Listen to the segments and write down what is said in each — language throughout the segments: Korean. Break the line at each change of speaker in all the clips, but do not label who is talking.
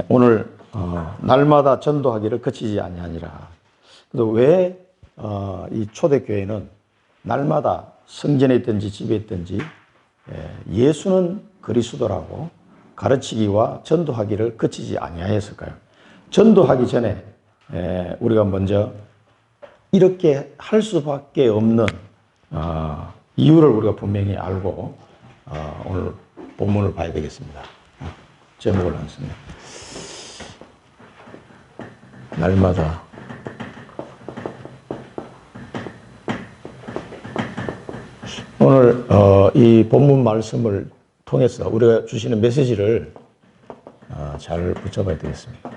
오늘 날마다 전도하기를 그치지 아니하니라. 그래서 왜 이 초대교회는 날마다 성전에 있든지 집에 있든지 예수는 그리스도라고 가르치기와 전도하기를 그치지 아니하였을까요? 전도하기 전에 우리가 먼저 이렇게 할 수밖에 없는 이유를 우리가 분명히 알고 오늘 본문을 봐야 되겠습니다. 제목을 하겠습니다. 날마다 오늘 이 본문 말씀을 통해서 우리가 주시는 메시지를 잘 붙여봐야 되겠습니다.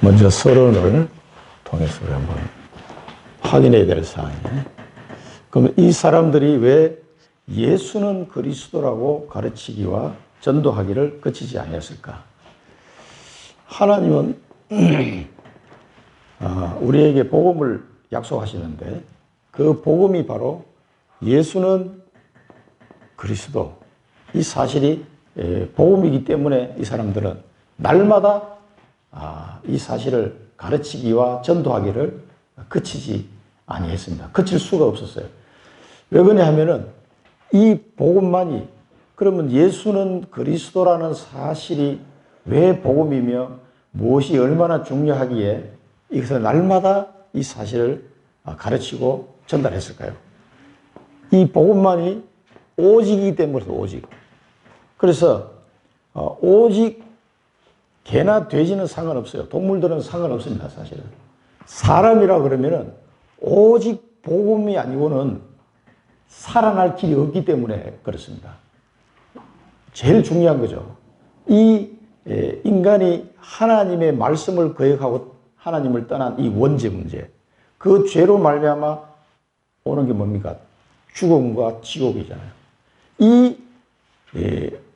먼저 서론을 통해서 우리 한번 확인해야 될 사항이에요. 그럼 이 사람들이 왜 예수는 그리스도라고 가르치기와 전도하기를 그치지 아니했을까? 하나님은 우리에게 복음을 약속하시는데 그 복음이 바로 예수는 그리스도, 이 사실이 복음이기 때문에 이 사람들은 날마다 이 사실을 가르치기와 전도하기를 그치지 아니했습니다. 그칠 수가 없었어요. 왜 그러냐 하면은 이 복음만이, 그러면 예수는 그리스도라는 사실이 왜 복음이며 무엇이 얼마나 중요하기에 이것을 날마다 이 사실을 가르치고 전달했을까요? 이 복음만이 오직이기 때문에 오직. 그래서 오직 개나 돼지는 상관없어요. 동물들은 상관없습니다, 사실은. 사람이라 그러면은 오직 복음이 아니고는 살아날 길이 없기 때문에 그렇습니다. 제일 중요한 거죠. 이 인간이 하나님의 말씀을 거역하고 하나님을 떠난 이 원죄 문제, 그 죄로 말미암아 오는 게 뭡니까? 죽음과 지옥이잖아요. 이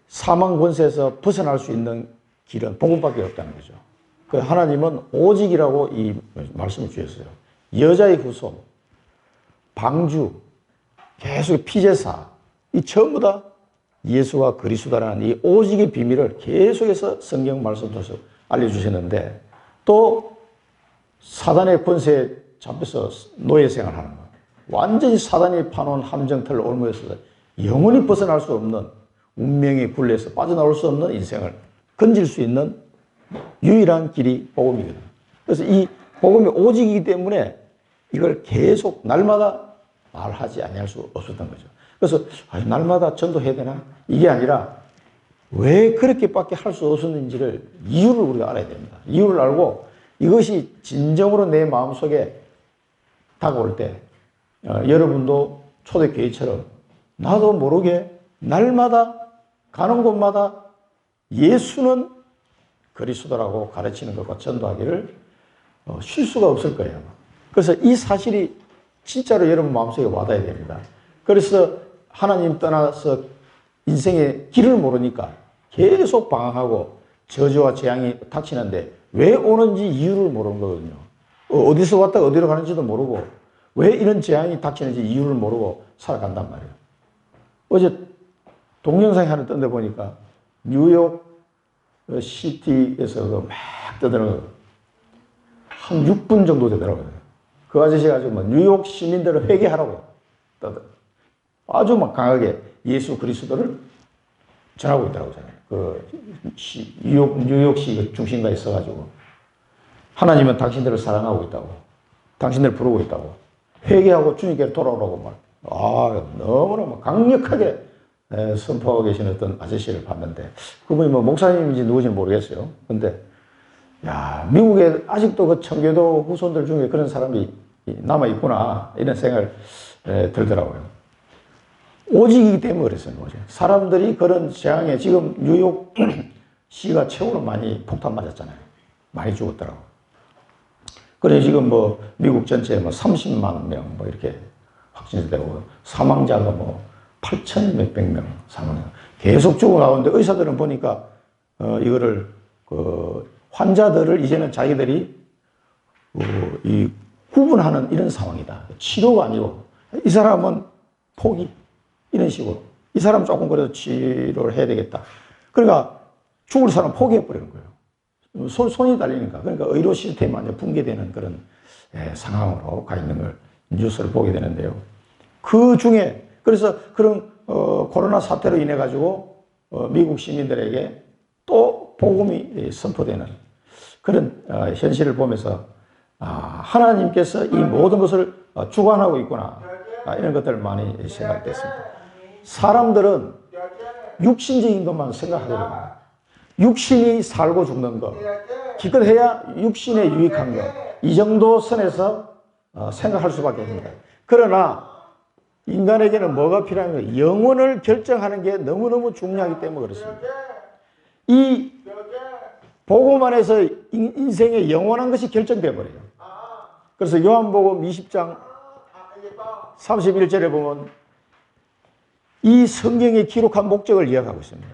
사망 권세에서 벗어날 수 있는 길은 복음밖에 없다는 거죠. 그 하나님은 오직이라고 이 말씀을 주셨어요. 여자의 후손, 방주, 계속 피제사, 이 전부 다 예수가 그리스도라는 이 오직의 비밀을 계속해서 성경 말씀 통해서 알려주셨는데, 또 사단의 권세에 잡혀서 노예 생활하는 거, 완전히 사단이 파놓은 함정틀을 옮겨서 영원히 벗어날 수 없는 운명의 굴레에서 빠져나올 수 없는 인생을 건질 수 있는 유일한 길이 복음이거든요. 그래서 이 복음이 오직이기 때문에 이걸 계속 날마다 말하지 아니할 수 없었던 거죠. 그래서 날마다 전도해야 되나? 이게 아니라 왜 그렇게밖에 할 수 없었는지를 이유를 우리가 알아야 됩니다. 이유를 알고 이것이 진정으로 내 마음속에 다가올 때 여러분도 초대교회처럼 나도 모르게 날마다 가는 곳마다 예수는 그리스도라고 가르치는 것과 전도하기를 쉴 수가 없을 거예요. 그래서 이 사실이 진짜로 여러분 마음속에 와닿아야 됩니다. 그래서 하나님 떠나서 인생의 길을 모르니까 계속 방황하고 저주와 재앙이 닥치는데 왜 오는지 이유를 모르는 거거든요. 어디서 왔다가 어디로 가는지도 모르고 왜 이런 재앙이 닥치는지 이유를 모르고 살아간단 말이에요. 어제 동영상이 하나 뜬데 보니까 뉴욕 시티에서 막 떠드는 한 6분 정도 되더라고요. 그 아저씨가 아주 뉴욕 시민들을 회개하라고 떠들어. 아주 막 강하게 예수 그리스도를 전하고 있더라고요. 뉴욕시 중심가에 있어가지고 하나님은 당신들을 사랑하고 있다고, 당신들을 부르고 있다고, 회개하고 주님께 돌아오라고 말. 너무나 강력하게 선포하고 계신 어떤 아저씨를 봤는데, 그분이 목사님인지 누구인지 모르겠어요. 근데 미국에 아직도 그 청교도 후손들 중에 그런 사람이 남아있구나, 이런 생각을 들더라고요. 오직이기 때문에 그랬어요. 사람들이 그런 재앙에, 지금 뉴욕시가 최고로 많이 폭탄 맞았잖아요. 많이 죽었더라고요. 그래 지금 미국 전체에 30만 명 이렇게 확진되고, 사망자가 8천 몇백 명 사망. 계속 죽어나오는데 의사들은 보니까 이거를 환자들을 이제는 자기들이 이 구분하는 이런 상황이다. 치료가 아니고 이 사람은 포기 이런 식으로 이 사람 조금 그래도 치료를 해야 되겠다. 그러니까 죽을 사람 포기해버리는 거예요. 손이 달리니까. 그러니까 의료 시스템이 완전 붕괴되는 그런 상황으로 가 있는 걸 뉴스를 보게 되는데요. 그 중에 그래서 그런 코로나 사태로 인해 가지고 미국 시민들에게 또 복음이 선포되는 그런 현실을 보면서 하나님께서 이 모든 것을 주관하고 있구나 이런 것들을 많이 생각됐습니다. 사람들은 육신적인 것만 생각하게 됩니다. 육신이 살고 죽는 것, 기껏해야 육신에 유익한 것, 이 정도 선에서 생각할 수밖에 없습니다. 그러나 인간에게는 뭐가 필요하냐면 영혼을 결정하는 게 너무너무 중요하기 때문에 그렇습니다. 이 복음 안에서 인생의 영원한 것이 결정되어 버려요. 그래서 요한복음 20장 31절에 보면 이 성경에 기록한 목적을 이야기하고 있습니다.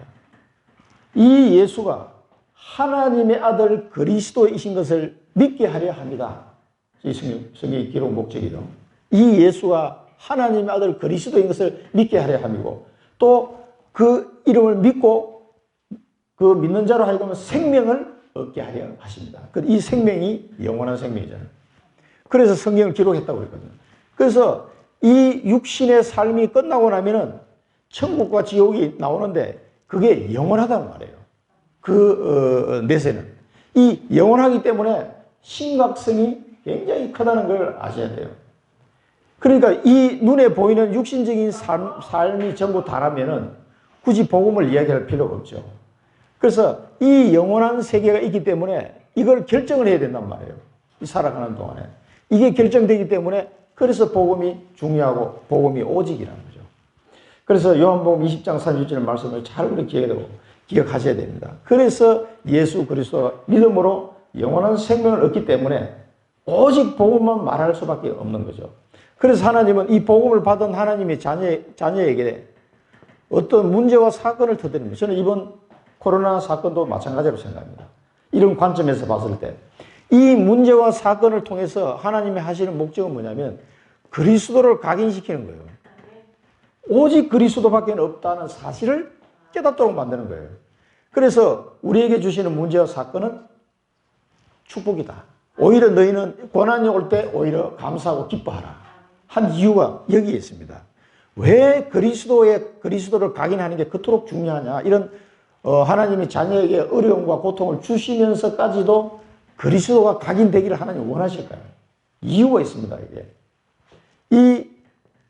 이 예수가 하나님의 아들 그리스도이신 것을 믿게 하려 합니다. 이 성경의 기록 목적이죠. 이 예수가 하나님의 아들 그리스도인 것을 믿게 하려 함이고 또 그 이름을 믿고 그 믿는 자로 하여금 생명을 얻게 하려 하십니다. 이 생명이 영원한 생명이잖아요. 그래서 성경을 기록했다고 그랬거든요. 그래서 이 육신의 삶이 끝나고 나면은 천국과 지옥이 나오는데 그게 영원하다는 말이에요. 그 내세는. 이 영원하기 때문에 심각성이 굉장히 크다는 걸 아셔야 돼요. 그러니까 이 눈에 보이는 육신적인 삶이 전부 다라면은 굳이 복음을 이야기할 필요가 없죠. 그래서 이 영원한 세계가 있기 때문에 이걸 결정을 해야 된단 말이에요. 이 살아가는 동안에. 이게 결정되기 때문에 그래서 복음이 중요하고 복음이 오직이라는 거죠. 그래서 요한복음 20장 30절 말씀을 잘 우리 기억하셔야 됩니다. 그래서 예수 그리스도가 믿음으로 영원한 생명을 얻기 때문에 오직 복음만 말할 수밖에 없는 거죠. 그래서 하나님은 이 복음을 받은 하나님의 자녀에게 어떤 문제와 사건을 터뜨립니다. 저는 이번 코로나 사건도 마찬가지로 생각합니다. 이런 관점에서 봤을 때 이 문제와 사건을 통해서 하나님이 하시는 목적은 뭐냐면 그리스도를 각인시키는 거예요. 오직 그리스도밖에 없다는 사실을 깨닫도록 만드는 거예요. 그래서 우리에게 주시는 문제와 사건은 축복이다. 오히려 너희는 고난이 올 때 오히려 감사하고 기뻐하라. 한 이유가 여기에 있습니다. 왜 그리스도를 각인하는 게 그토록 중요하냐. 이런 하나님이 자녀에게 어려움과 고통을 주시면서까지도 그리스도가 각인되기를 하나님 원하실까요? 이유가 있습니다. 이게. 이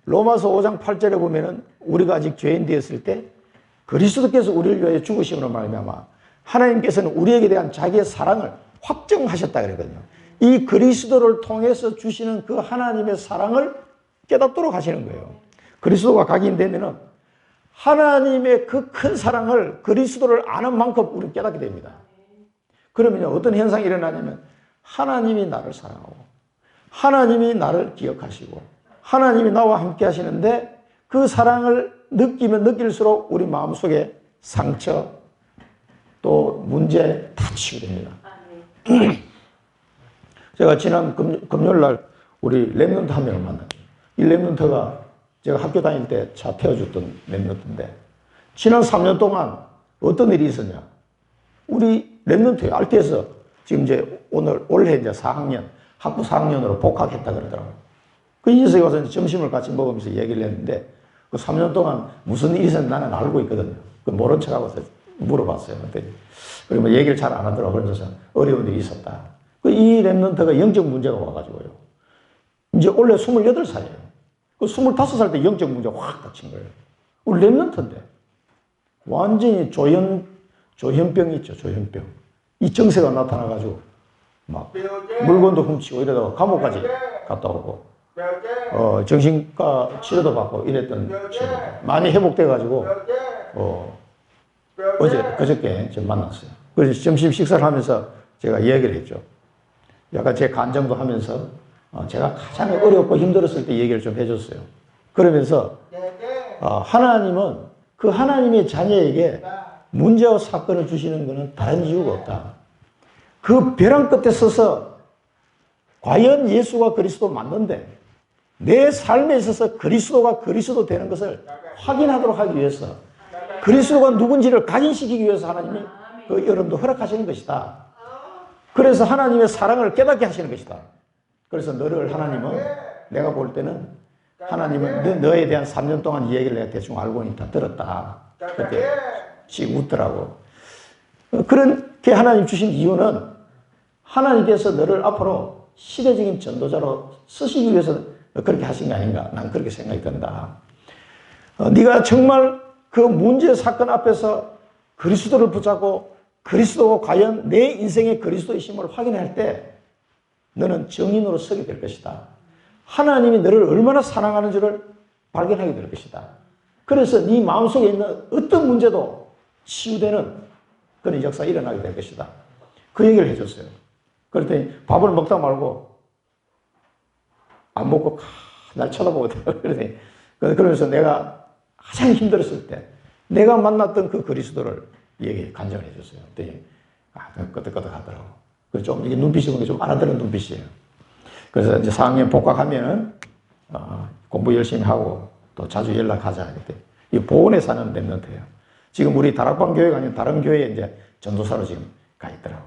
로마서 5장 8절에 보면은 우리가 아직 죄인 되었을 때 그리스도께서 우리를 위하여 죽으심으로 말미암아 하나님께서는 우리에게 대한 자기의 사랑을 확정하셨다 그랬거든요. 이 그리스도를 통해서 주시는 그 하나님의 사랑을 깨닫도록 하시는 거예요. 그리스도가 각인되면은 하나님의 그 큰 사랑을 그리스도를 아는 만큼 우리는 깨닫게 됩니다. 그러면 어떤 현상이 일어나냐면 하나님이 나를 사랑하고 하나님이 나를 기억하시고 하나님이 나와 함께 하시는데 그 사랑을 느끼면 느낄수록 우리 마음속에 상처 또 문제 다 치유됩니다. 제가 지난 금요일 날 우리 랩런트 한 명을 만났어요. 이 랩런트가 제가 학교 다닐 때 차 태워줬던 랩런트인데 지난 3년 동안 어떤 일이 있었냐. 우리 랩런트에 RT에서 지금 이제 올해 이제 4학년, 학부 4학년으로 복학했다 그러더라고요. 그 녀석이 와서 이제 점심을 같이 먹으면서 얘기를 했는데 그 3년 동안 무슨 일이 있었는지 나는 알고 있거든요. 그 모른 척하고 물어봤어요. 그러면 얘기를 잘 안 하더라고요. 그래서 어려운 일이 있었다. 이 랩런트가 영적 문제가 와가지고요. 이제 원래 28살이에요. 그 25살 때 영적 문제가 확 닥친 거예요. 우리 랩런트인데. 완전히 조현병이 있죠, 조현병. 이 정세가 나타나가지고, 막, 물건도 훔치고 이러다가 감옥까지 갔다 오고, 정신과 치료도 받고 이랬던 친구가 많이 회복돼가지고, 그저께 좀 만났어요. 그래서 점심 식사를 하면서 제가 이야기를 했죠. 약간 제 간증도 하면서, 제가 가장 어렵고 힘들었을 때 얘기를 좀 해줬어요. 그러면서, 하나님은 그 하나님의 자녀에게 문제와 사건을 주시는 것은 다른 이유가 없다. 그 벼랑 끝에 서서 과연 예수가 그리스도 맞는데 내 삶에 있어서 그리스도가 그리스도 되는 것을 확인하도록 하기 위해서 그리스도가 누군지를 각인시키기 위해서 하나님이 그 여러분도 허락하시는 것이다. 그래서 하나님의 사랑을 깨닫게 하시는 것이다. 그래서 너를 하나님은 내가 볼 때는 하나님은 너에 대한 3년 동안 이 얘기를 내가 대충 알고 있다 들었다. 그때 씩 웃더라고. 그렇게 하나님 주신 이유는 하나님께서 너를 앞으로 시대적인 전도자로 쓰시기 위해서 그렇게 하신 게 아닌가. 난 그렇게 생각이 든다. 네가 정말 그 문제 사건 앞에서 그리스도를 붙잡고 그리스도가 과연 내 인생의 그리스도이심을 확인할 때 너는 정인으로 서게 될 것이다. 하나님이 너를 얼마나 사랑하는지를 발견하게 될 것이다. 그래서 네 마음속에 있는 어떤 문제도 치유되는 그런 역사가 일어나게 될 것이다. 그 얘기를 해줬어요. 그랬더니 밥을 먹다 말고 안 먹고 날 쳐다보거든요. 그러면서 내가 가장 힘들었을 때 내가 만났던 그 그리스도를 얘기 간증을 해줬어요. 그랬더니 끄덕끄덕 하더라고. 그래서 좀 이게 눈빛이 보니까 좀 알아듣는 눈빛이에요. 그래서 이제 4학년 복학하면은 공부 열심히 하고 또 자주 연락하자. 그때 이 보은에 사는 랩런트예요. 지금 우리 다락방 교회가 아닌 다른 교회에 이제 전도사로 지금 가 있더라고.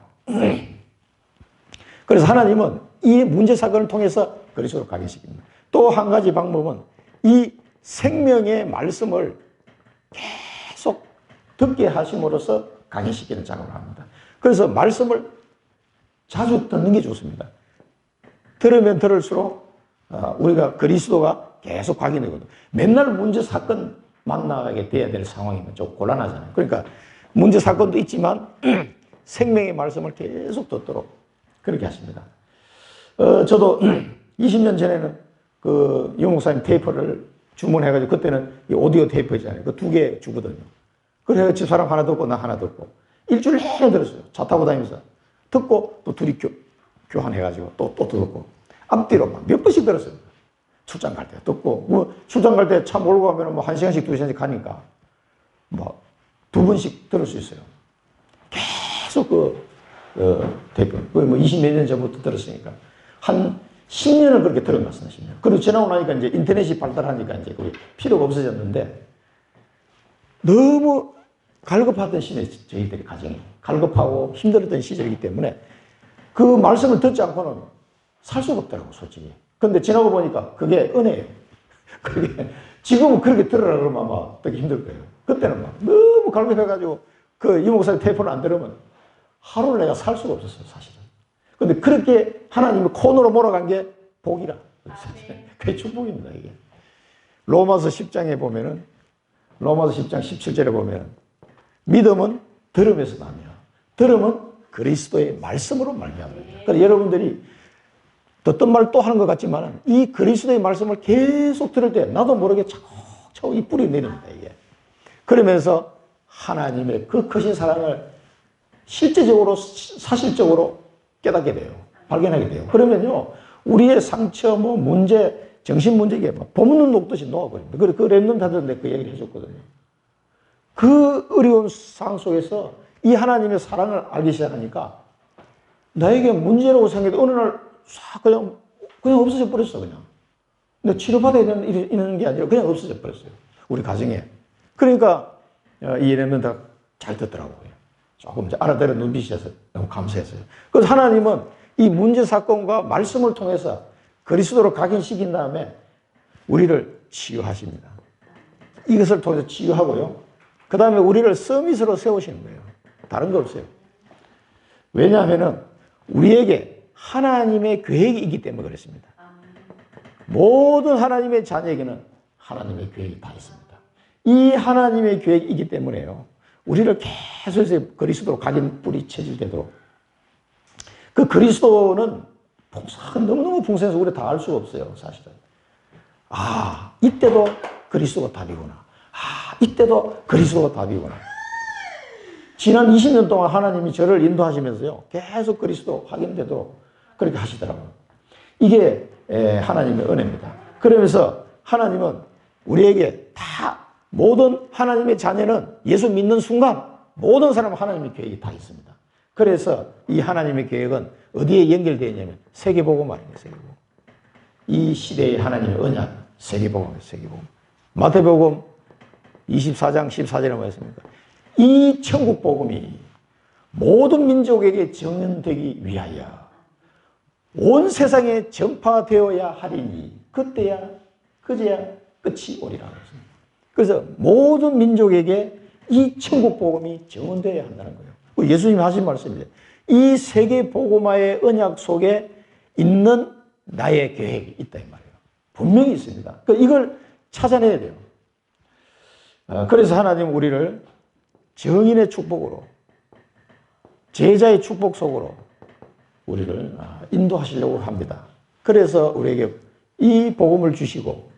그래서 하나님은 이 문제 사건을 통해서 그리스도로 각인시킵니다. 또 한 가지 방법은 이 생명의 말씀을 계속 듣게 하심으로써 각인시키는 작업을 합니다. 그래서 말씀을 자주 듣는 게 좋습니다. 들으면 들을수록 우리가 그리스도가 계속 각인되거든요. 맨날 문제 사건 만나게 돼야 될 상황이면 좀 곤란하잖아요. 그러니까 문제 사건도 있지만 생명의 말씀을 계속 듣도록 그렇게 하십니다. 저도 20년 전에는 그 유목사님 테이프를 주문해가지고 그때는 이 오디오 테이프 있잖아요. 그 2개 주거든요. 그래서 집사람 하나 듣고 나 하나 듣고 일주일 내내 들었어요. 차 타고 다니면서 듣고 또 둘이 교환해가지고 또 듣고 앞뒤로 막 몇 번씩 들었어요. 출장 갈 때 듣고 뭐 출장 갈 때 차 몰고 가면 뭐 1시간씩 2시간씩 가니까 뭐 2번씩 들을 수 있어요. 계속 테이프 뭐 20몇 년 전부터 들었으니까 한 10년을 그렇게 들어갔어요. 10년. 그리고 지나고 나니까 이제 인터넷이 발달하니까 이제 그게 필요가 없어졌는데 너무 갈급하던 시절에 저희들이 가정이 갈급하고 힘들었던 시절이기 때문에 그 말씀을 듣지 않고는 살 수가 없더라고, 솔직히. 근데 지나고 보니까 그게 은혜예요. 그게 지금은 그렇게 들으라 그러면 아마 되게 힘들 거예요. 그때는 막 너무 갈급해가지고 그 이목사님 테이프를 안 들으면 하루를 내가 살 수가 없었어요, 사실은. 근데 그렇게 하나님이 코너로 몰아간 게 복이라. 그게 축복입니다, 이게. 로마서 10장에 보면은, 로마서 10장 17절에 보면, 믿음은 들음에서 나며, 들음은 그리스도의 말씀으로 말미암습니다. 그러니까 여러분들이 듣던 말 또 하는 것 같지만, 이 그리스도의 말씀을 계속 들을 때, 나도 모르게 차곡차곡 이 뿌리 내립니다, 이게. 그러면서 하나님의 그 크신 사랑을 실제적으로, 사실적으로 깨닫게 돼요. 발견하게 돼요. 그러면요, 우리의 상처, 뭐, 문제, 정신 문제, 이게 막 봄눈 녹듯이 녹아버립니다. 그 랩런트한테 그 얘기를 해줬거든요. 그 어려운 상황 속에서 이 하나님의 사랑을 알기 시작하니까 나에게 문제라고 생각해도 어느 날 싹 그냥 없어져 버렸어, 그냥. 근데 치료받아야 되는 게 아니라 그냥 없어져 버렸어요. 우리 가정에. 그러니까 이 랩런트가 잘 듣더라고요. 조금 알아들은 눈빛이어서 너무 감사했어요. 그래서 하나님은 이 문제 사건과 말씀을 통해서 그리스도로 각인시킨 다음에 우리를 치유하십니다. 이것을 통해서 치유하고요. 그 다음에 우리를 서밋으로 세우시는 거예요. 다른 거 없어요. 왜냐하면 우리에게 하나님의 계획이 있기 때문에 그렇습니다. 모든 하나님의 자녀에게는 하나님의 계획이 다 있습니다. 이 하나님의 계획이 있기 때문에요. 우리를 계속 그리스도로 각인 뿌리 체질되도록. 그 그리스도는 너무너무 풍성해서 우리 다 알 수가 없어요, 사실은. 아, 이때도 그리스도가 답이구나. 아, 이때도 그리스도가 답이구나. 지난 20년 동안 하나님이 저를 인도하시면서요, 계속 그리스도 확인되도록 그렇게 하시더라고요. 이게 하나님의 은혜입니다. 그러면서 하나님은 우리에게 다 모든 하나님의 자녀는 예수 믿는 순간 모든 사람은 하나님의 계획이 다 있습니다. 그래서 이 하나님의 계획은 어디에 연결되어 있냐면 세계복음 아니에요. 세계복음. 이 시대의 하나님의 언약, 세계복음이에요. 세계복음. 마태복음 24장 14절에 뭐했습니까 이 천국복음이 모든 민족에게 정연되기 위하여 온 세상에 전파되어야 하리니 그때야 그제야 끝이 오리라. 그래서 모든 민족에게 이 천국복음이 정언되어야 한다는 거예요. 예수님이 하신 말씀이에요. 이 세계복음화의 언약 속에 있는 나의 계획이 있다 이 말이에요. 분명히 있습니다. 이걸 찾아내야 돼요. 그래서 하나님 우리를 정인의 축복으로 제자의 축복 속으로 우리를 인도하시려고 합니다. 그래서 우리에게 이 복음을 주시고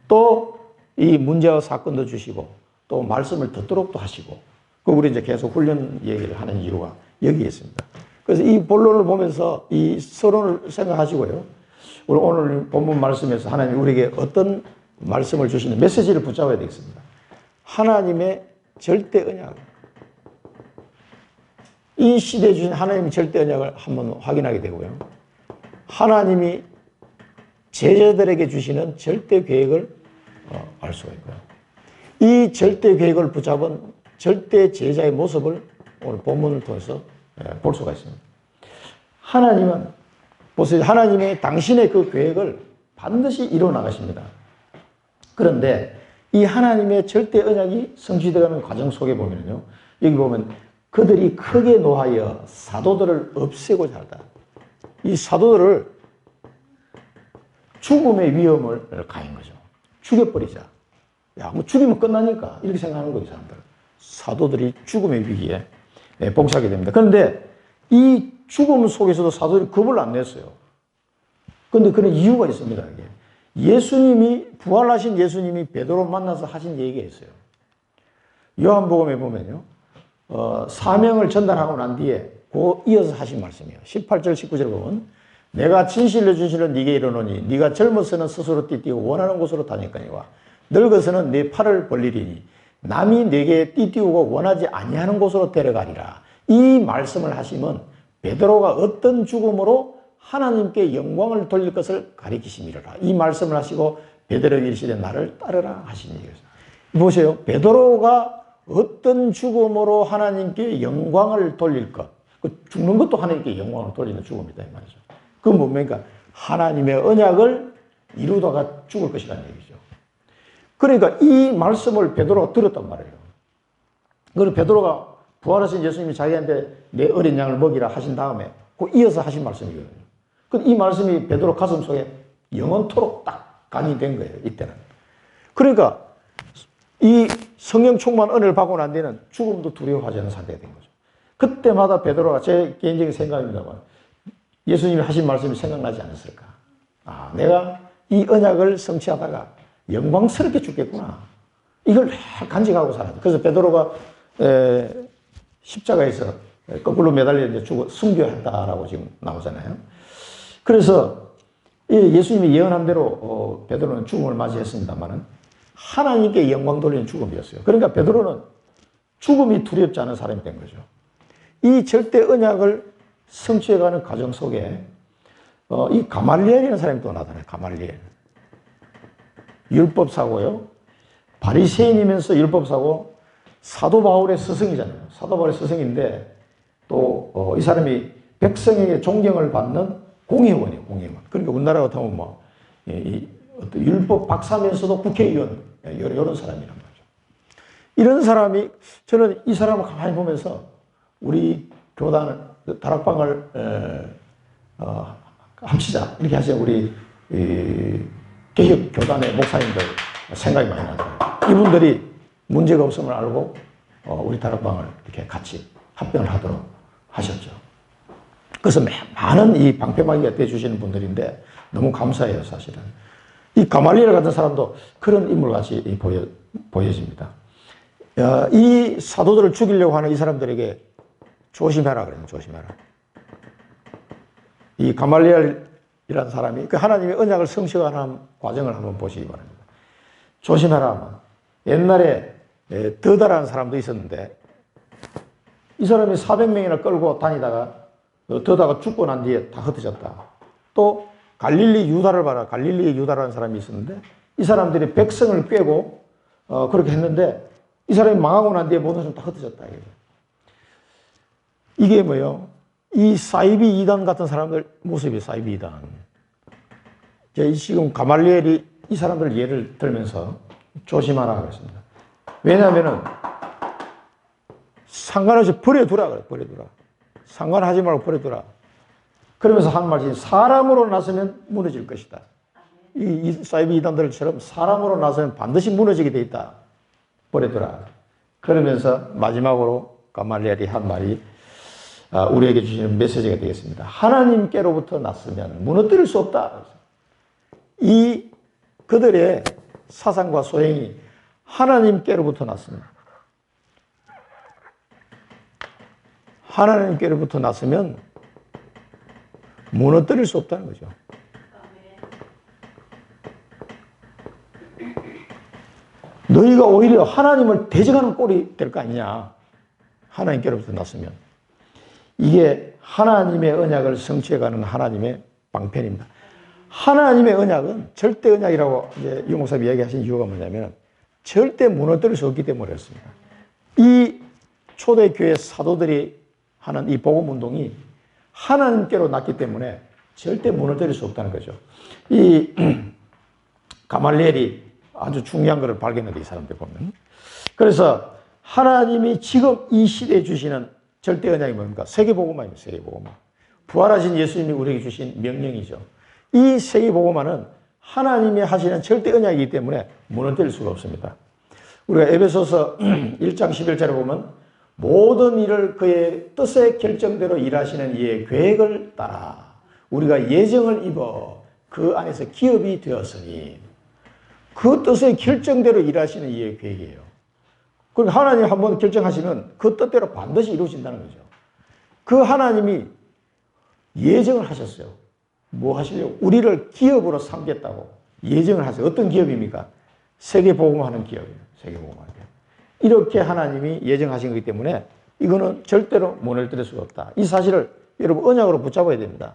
또 이 문제와 사건도 주시고 또 말씀을 듣도록도 하시고 우리 이제 계속 훈련 얘기를 하는 이유가 여기에 있습니다. 그래서 이 본론을 보면서 이 서론을 생각하시고요. 우리 오늘 본문 말씀에서 하나님 우리에게 어떤 말씀을 주시는 메시지를 붙잡아야 되겠습니다. 하나님의 절대 언약. 이 시대에 주신 하나님의 절대 언약을 한번 확인하게 되고요. 하나님이 제자들에게 주시는 절대 계획을 알 수가 있고요. 이 절대 계획을 붙잡은 절대 제자의 모습을 오늘 본문을 통해서 볼 수가 있습니다. 하나님은 보세요. 하나님의 당신의 그 계획을 반드시 이루어 나가십니다. 그런데 이 하나님의 절대 언약이 성취되어가는 과정 속에 보면요. 여기 보면 그들이 크게 노하여 사도들을 없애고자 하다. 이 사도들을 죽음의 위험을 가한 거죠. 죽여버리자. 야, 뭐 죽이면 끝나니까. 이렇게 생각하는 거예요, 사람들. 사도들이 죽음의 위기에 봉사하게 됩니다. 그런데 이 죽음 속에서도 사도들이 겁을 안 냈어요. 그런데 그런 이유가 있습니다. 예수님이, 부활하신 예수님이 베드로 만나서 하신 얘기가 있어요. 요한복음에 보면요. 사명을 전달하고 난 뒤에 그 이어서 하신 말씀이에요. 18절, 19절 보면 내가 진실로 진실로 네게 이르노니 네가 젊어서는 스스로 띠띠고 원하는 곳으로 다닐거니와 늙어서는 네 팔을 벌리리니 남이 네게 띠띠우고 원하지 아니하는 곳으로 데려가리라. 이 말씀을 하시면 베드로가 어떤 죽음으로 하나님께 영광을 돌릴 것을 가리키심이라. 이 말씀을 하시고 베드로에게 이르시되 나를 따르라 하시니. 보세요. 베드로가 어떤 죽음으로 하나님께 영광을 돌릴 것. 죽는 것도 하나님께 영광을 돌리는 죽음이다 이 말이죠. 그 뭡니까? 하나님의 언약을 이루다가 죽을 것이라는 얘기죠. 그러니까 이 말씀을 베드로가 들었단 말이에요. 그리고 베드로가 부활하신 예수님이 자기한테 내 어린 양을 먹이라 하신 다음에 그 이어서 하신 말씀이거든요. 이 말씀이 베드로 가슴 속에 영원토록 딱 간이 거예요. 이때는. 그러니까 이 성령 충만 은혜를 받고 난 뒤에는 죽음도 두려워하지 않는 상태가 된 거죠. 그때마다 베드로가 제 개인적인 생각입니다만 예수님이 하신 말씀이 생각나지 않았을까? 아, 내가 이 언약을 성취하다가 영광스럽게 죽겠구나. 이걸 간직하고 살았다. 그래서 베드로가 십자가에서 거꾸로 매달려 죽어 순교했다라고 지금 나오잖아요. 그래서 예수님이 예언한 대로 베드로는 죽음을 맞이했습니다만은 하나님께 영광 돌리는 죽음이었어요. 그러니까 베드로는 죽음이 두렵지 않은 사람이 된 거죠. 이 절대 언약을 성취해가는 과정 속에 이 가말리엘이라는 사람이 또 나타나요. 가말리엘. 율법사고요. 바리새인이면서 율법사고 사도 바울의 스승이잖아요. 사도 바울의 스승인데 또 이 사람이 백성에게 존경을 받는 공회원이에요. 공회원. 그러니까 우리나라 같으면 뭐 어떤 율법 박사면서도 국회의원 이런 사람이란 말이죠. 이런 사람이 저는 이 사람을 가만히 보면서 우리 교단을 다락방을 합시다 이렇게 하시는 우리 개혁 교단의 목사님들 생각이 많이 나요. 이분들이 문제가 없음을 알고 우리 다락방을 이렇게 같이 합병을 하도록 하셨죠. 그래서 많은 이 방패막이가 되어주시는 분들인데 너무 감사해요, 사실은. 이 가말리엘 같은 사람도 그런 인물같이 보여집니다. 이 사도들을 죽이려고 하는 이 사람들에게 조심해라 그래요. 조심해라. 이 가말리엘이라는 사람이 그 하나님의 언약을 성취하는 과정을 한번 보시기 바랍니다. 조심해라. 옛날에 더다라는 사람도 있었는데 이 사람이 400명이나 끌고 다니다가 더다가 죽고 난 뒤에 다 흩어졌다. 또 갈릴리 유다를 봐라. 갈릴리 유다라는 사람이 있었는데 이 사람들이 백성을 꿰고 그렇게 했는데 이 사람이 망하고 난 뒤에 모든 사람 다 흩어졌다. 이게 뭐예요? 이 사이비 이단 같은 사람들 모습이 사이비 이단. 지금 가말리엘이 이 사람들 예를 들면서 조심하라 그랬습니다. 왜냐하면은 상관없이 버려두라 그래. 버려두라. 상관하지 말고 버려두라. 그러면서 한 말이 사람으로 나서면 무너질 것이다. 이 사이비 이단들처럼 사람으로 나서면 반드시 무너지게 돼 있다. 버려두라. 그러면서 마지막으로 가말리엘이 한 말이 우리에게 주시는 메시지가 되겠습니다. 하나님께로부터 났으면 무너뜨릴 수 없다. 이 그들의 사상과 소행이 하나님께로부터 났습니다. 하나님께로부터 났으면 무너뜨릴 수 없다는 거죠. 너희가 오히려 하나님을 대적하는 꼴이 될 거 아니냐. 하나님께로부터 났으면. 이게 하나님의 언약을 성취해가는 하나님의 방편입니다. 하나님의 언약은 절대 언약이라고 이제 유 목사님이 얘기하신 이유가 뭐냐면 절대 무너뜨릴 수 없기 때문에 그렇습니다. 이 초대교회 사도들이 하는 이 복음운동이 하나님께로 났기 때문에 절대 무너뜨릴 수 없다는 거죠. 이 가말리엘이 아주 중요한 것을 발견해요. 이 사람들 보면. 그래서 하나님이 지금 이 시대에 주시는 절대 언약이 뭡니까? 세계복음화입니다. 세계복음화. 부활하신 예수님이 우리에게 주신 명령이죠. 이 세계복음화는 하나님이 하시는 절대 언약이기 때문에 무너뜨릴 수가 없습니다. 우리가 에베소서 1장 11절에 보면 모든 일을 그의 뜻의 결정대로 일하시는 이의 계획을 따라 우리가 예정을 입어 그 안에서 기업이 되었으니 그 뜻의 결정대로 일하시는 이의 계획이에요. 그러니까 하나님 한번 결정하시면 그 뜻대로 반드시 이루어진다는 거죠. 그 하나님이 예정을 하셨어요. 뭐 하시려고? 우리를 기업으로 삼겠다고 예정을 하세요. 어떤 기업입니까? 세계복음하는 기업이에요. 세계복음하는 기업. 이렇게 하나님이 예정하신 거기 때문에 이거는 절대로 무너뜨릴 수가 없다. 이 사실을 여러분 언약으로 붙잡아야 됩니다.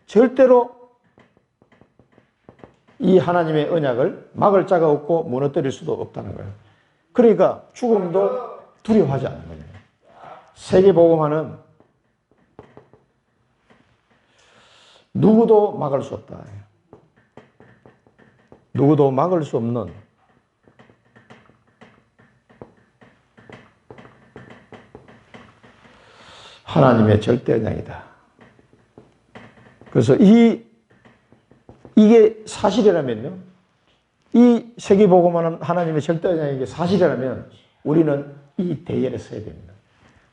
절대로 이 하나님의 언약을 막을 자가 없고 무너뜨릴 수도 없다는 거예요. 그러니까 죽음도 두려워하지 않는 거예요. 세계복음화는 누구도 막을 수 없다. 누구도 막을 수 없는 하나님의 절대 언약이다. 그래서 이게 사실이라면요. 이 세계복음화는 하나님의 절대 언약이 사실이라면 우리는 이 대열에 서야 됩니다.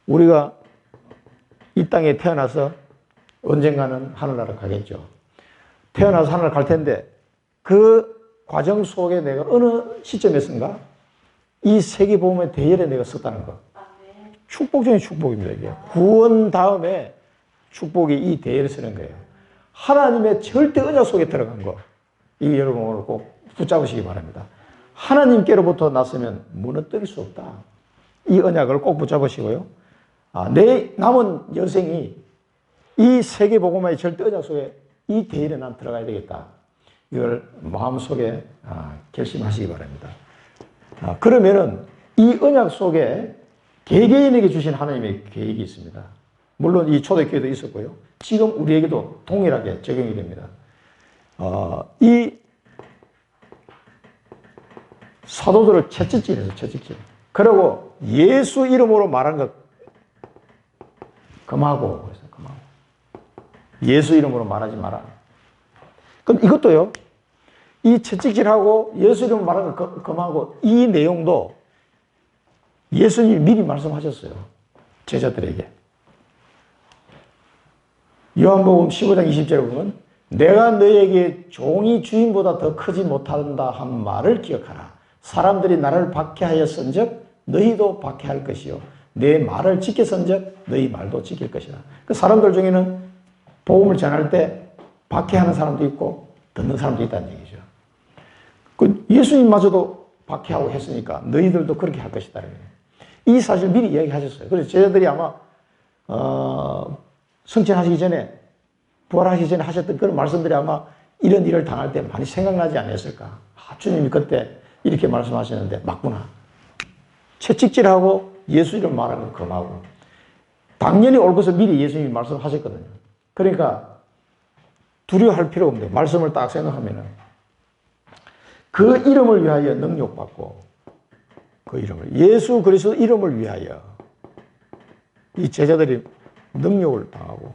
우리가 이 땅에 태어나서 언젠가는 하늘나라 가겠죠. 태어나서 하늘나라 갈 텐데 그 과정 속에 내가 어느 시점에선가 이 세계복음의 대열에 내가 섰다는 것. 축복 중에 축복입니다. 이게. 구원 다음에 축복이 이 대열에 서는 거예요. 하나님의 절대 언약 속에 들어간 거. 이 여러분 오늘 꼭 붙잡으시기 바랍니다. 하나님께로부터 났으면 무너뜨릴 수 없다. 이 언약을 꼭 붙잡으시고요. 내 남은 여생이 이 세계복음화의 절대 언약 속에 이 대열에 난 들어가야 되겠다. 이걸 마음속에 결심하시기 바랍니다. 그러면은 이 언약 속에 개개인에게 주신 하나님의 계획이 있습니다. 물론 이 초대교회도 있었고요. 지금 우리에게도 동일하게 적용이 됩니다. 이 사도들을 채찍질해서 채찍질. 그리고 예수 이름으로 말한 것 금하고 그래서 금하고. 예수 이름으로 말하지 마라. 그럼 이것도요. 이 채찍질하고 예수 이름으로 말한 것 금하고 이 내용도 예수님이 미리 말씀하셨어요. 제자들에게. 요한복음 15장 20절에 보면 내가 너에게 종이 주인보다 더 크지 못한다 한 말을 기억하라. 사람들이 나를 박해하였은즉 너희도 박해할 것이요 내 말을 지켰은즉 너희 말도 지킬 것이다. 그 사람들 중에는 복음을 전할 때 박해하는 사람도 있고 듣는 사람도 있다는 얘기죠. 그 예수님마저도 박해하고 했으니까 너희들도 그렇게 할 것이다. 이 사실 미리 이야기하셨어요. 그래서 제자들이 아마 승천하시기 전에, 부활하시기 전에 하셨던 그런 말씀들이 아마 이런 일을 당할 때 많이 생각나지 않았을까. 주님이 그때 이렇게 말씀하시는데 맞구나. 채찍질하고 예수 이름 말하는 걸 금하고. 당연히 올 것을 미리 예수님이 말씀하셨거든요. 그러니까 두려워할 필요 없는데 말씀을 딱 생각하면은 그 이름을 위하여 능력받고 그 이름을 예수 그리스도 이름을 위하여 이 제자들이 능력을 당하고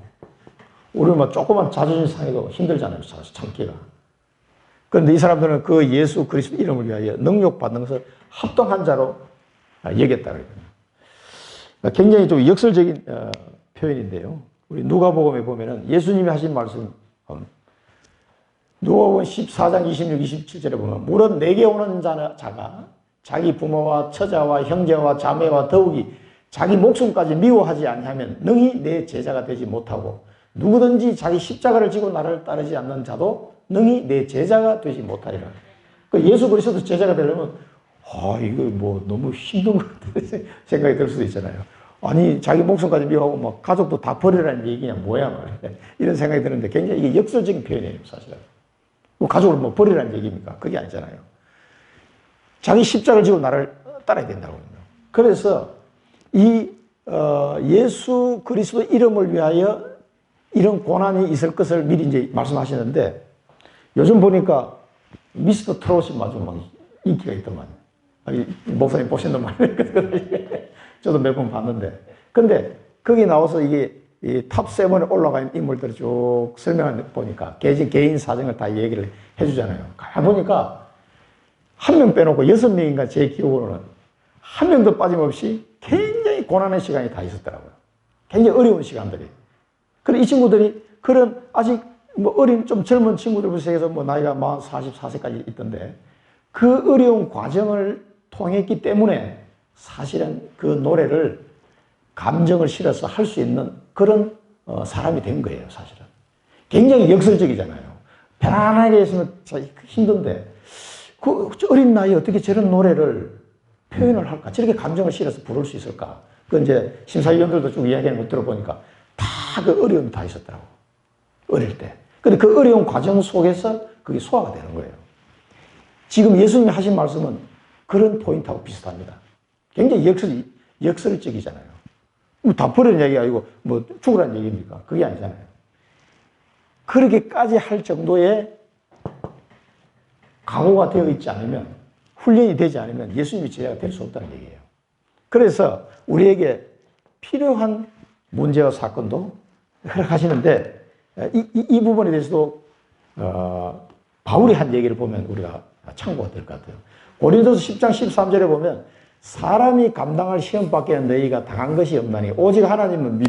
우리 막 조그만 자존심 상해도 힘들잖아요. 참기가. 그런데 이 사람들은 그 예수 그리스도 이름을 위하여 능력받는 것을 합당한 자로 여겼다 그랬거든요. 굉장히 좀 역설적인 표현인데요. 우리 누가복음에 보면은 예수님이 하신 말씀, 누가복음 14장 26, 27절에 보면 무릇 내게 오는 자가 자기 부모와 처자와 형제와 자매와 더욱이 자기 목숨까지 미워하지 아니하면 능히 내 제자가 되지 못하고 누구든지 자기 십자가를 지고 나를 따르지 않는 자도 능히 내 제자가 되지 못하리라. 그 예수 그리스도 제자가 되려면 이거 뭐 너무 힘든 것 같은 생각이 들 수도 있잖아요. 아니 자기 목숨까지 미워하고 뭐 가족도 다 버리라는 얘기냐 뭐야 말이야. 이런 생각이 드는데 굉장히 이게 역설적인 표현이에요 사실은. 뭐 가족을 뭐 버리라는 얘기입니까? 그게 아니잖아요. 자기 십자가를 지고 나를 따라야 된다고. 그래서 이 예수 그리스도 이름을 위하여 이런 고난이 있을 것을 미리 이제 말씀하시는데 요즘 보니까 미스터 트롯이 마주 막 인기가 있더만. 목사님 보신 분 많이 있거든요. 저도 몇 번 봤는데. 근데 거기 나와서 이게 탑 7에 올라가 있는 인물들을 쭉 설명을 보니까 개인 사정을 다 얘기를 해주잖아요. 가보니까 한 명 빼놓고 6명인가 제 기억으로는 한 명도 빠짐없이 굉장히 고난의 시간이 다 있었더라고요. 굉장히 어려운 시간들이. 그래, 이 친구들이 그런 아직 뭐 어린 좀 젊은 친구들부터 해서 뭐 나이가 44세까지 있던데 그 어려운 과정을 통했기 때문에 사실은 그 노래를 감정을 실어서 할 수 있는 그런 사람이 된 거예요, 사실은. 굉장히 역설적이잖아요. 편안하게 있으면 힘든데 그 어린 나이에 어떻게 저런 노래를 표현을 할까? 저렇게 감정을 실어서 부를 수 있을까? 그 이제 심사위원들도 쭉 이야기하는 거 들어보니까 다 그 어려움이 다 있었더라고. 어릴 때. 근데 그 어려운 과정 속에서 그게 소화가 되는 거예요. 지금 예수님이 하신 말씀은 그런 포인트하고 비슷합니다. 굉장히 역설적이잖아요. 다 버리는 얘기가 아니고 뭐 죽으라는 얘기입니까? 그게 아니잖아요. 그렇게까지 할 정도의 각오가 되어 있지 않으면, 훈련이 되지 않으면 예수님이 제자가 될 수 없다는 얘기예요. 그래서 우리에게 필요한 문제와 사건도 허락하시는데 이 부분에 대해서도 바울이 한 얘기를 보면 우리가 참고가 될 것 같아요. 고린도서 10장 13절에 보면 사람이 감당할 시험밖에 너희가 당한 것이 없나니 오직 하나님은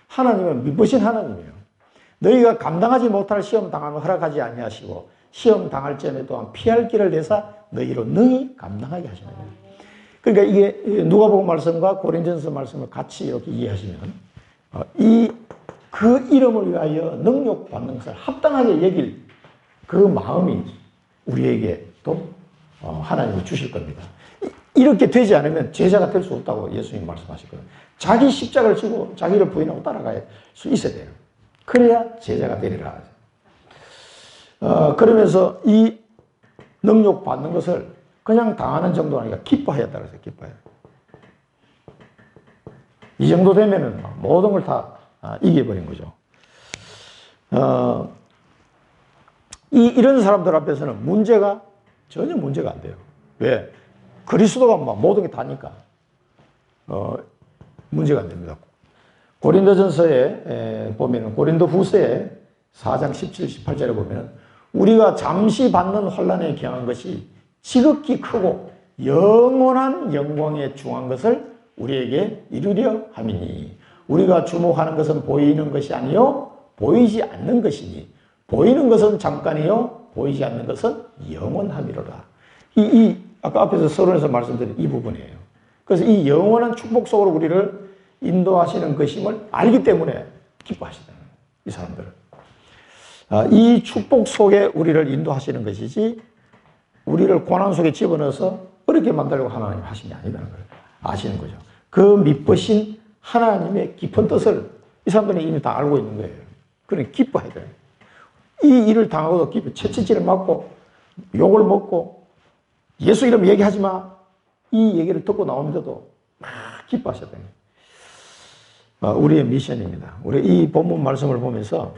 하나님은 미쁘신 하나님이에요. 너희가 감당하지 못할 시험 당함을 허락하지 아니하시고 시험 당할 점에 또한 피할 길을 내사 너희로 능히 감당하게 하시는 거예요. 그러니까 이게 누가복음 말씀과 고린도전서 말씀을 같이 이렇게 이해하시면 그 이름을 위하여 능력 받는 것을 합당하게 여길 그 마음이 우리에게 또 하나님이 주실 겁니다. 이렇게 되지 않으면 제자가 될 수 없다고 예수님이 말씀하셨거든요. 자기 십자가를 지고 자기를 부인하고 따라갈 수 있어야 돼요. 그래야 제자가 되리라. 그러면서 이 능력 받는 것을 그냥 당하는 정도가 아니라 기뻐해야 따라서 기뻐해요. 이 정도 되면은 모든 걸 다 이겨버린 거죠. 이런 사람들 앞에서는 전혀 문제가 안 돼요. 왜? 그리스도가 모든 게 다니까. 문제가 안 됩니다. 고린도전서에 보면은, 고린도 후서에 4장 17, 18절에 보면은, 우리가 잠시 받는 환난에 경한 것이 지극히 크고 영원한 영광에 중한 것을 우리에게 이루려 함이니, 우리가 주목하는 것은 보이는 것이 아니요 보이지 않는 것이니, 보이는 것은 잠깐이요 보이지 않는 것은 영원함이로라. 아까 앞에서 서론에서 말씀드린 이 부분이에요. 그래서 이 영원한 축복 속으로 우리를 인도하시는 것임을 알기 때문에 기뻐하시다는 거예요. 이 사람들은. 이 축복 속에 우리를 인도하시는 것이지 우리를 고난 속에 집어넣어서 어렵게 만들려고 하나님이 하신 게 아니다는 걸 아시는 거죠. 그 미쁘신 하나님의 깊은 뜻을 이 사람들은 이미 다 알고 있는 거예요. 그러니 기뻐해야 돼요. 이 일을 당하고도 기뻐. 채찍질을 맞고 욕을 먹고 예수 이름 얘기하지 마. 이 얘기를 듣고 나오면서도 막 기뻐하셔야 돼요. 우리의 미션입니다. 우리 이 본문 말씀을 보면서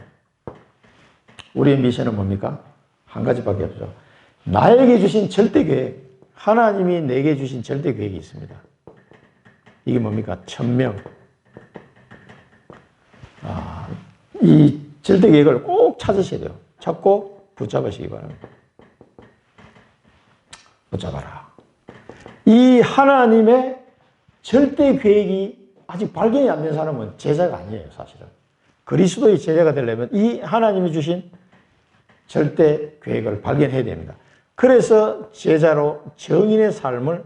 우리의 미션은 뭡니까? 한 가지밖에 없죠. 나에게 주신 절대 계획, 하나님이 내게 주신 절대 계획이 있습니다. 이게 뭡니까? 천명. 이 절대 계획을 꼭 찾으셔야 돼요. 찾고 붙잡으시기 바랍니다. 붙잡아라. 이 하나님의 절대 계획이 아직 발견이 안 된 사람은 제자가 아니에요, 사실은. 그리스도의 제자가 되려면 이 하나님이 주신 절대 계획을 발견해야 됩니다. 그래서 제자로 정인의 삶을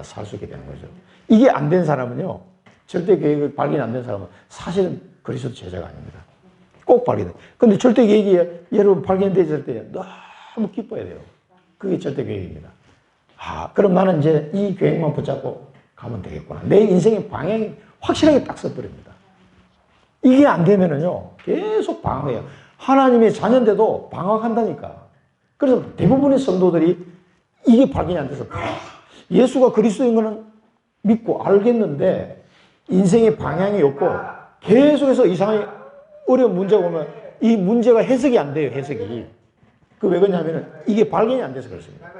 살 수 있게 되는 거죠. 이게 안 된 사람은요, 절대 계획을 발견 안 된 사람은 사실은 그리스도 제자가 아닙니다. 꼭 발견돼요. 근데 절대 계획이 여러분 발견되었을 때 너무 기뻐야 돼요. 그게 절대 계획입니다. 그럼 나는 이제 이 계획만 붙잡고 가면 되겠구나. 내 인생의 방향이 확실하게 딱 서버립니다. 이게 안 되면은요, 계속 방황해요. 하나님의 자녀인데도 방황한다니까. 그래서 대부분의 성도들이 이게 발견이 안 돼서, 예수가 그리스도인 거는 믿고 알겠는데, 인생의 방향이 없고, 계속해서 이상하게 어려운 문제가 오면, 이 문제가 해석이 안 돼요, 해석이. 왜 그러냐면은, 이게 발견이 안 돼서 그렇습니다.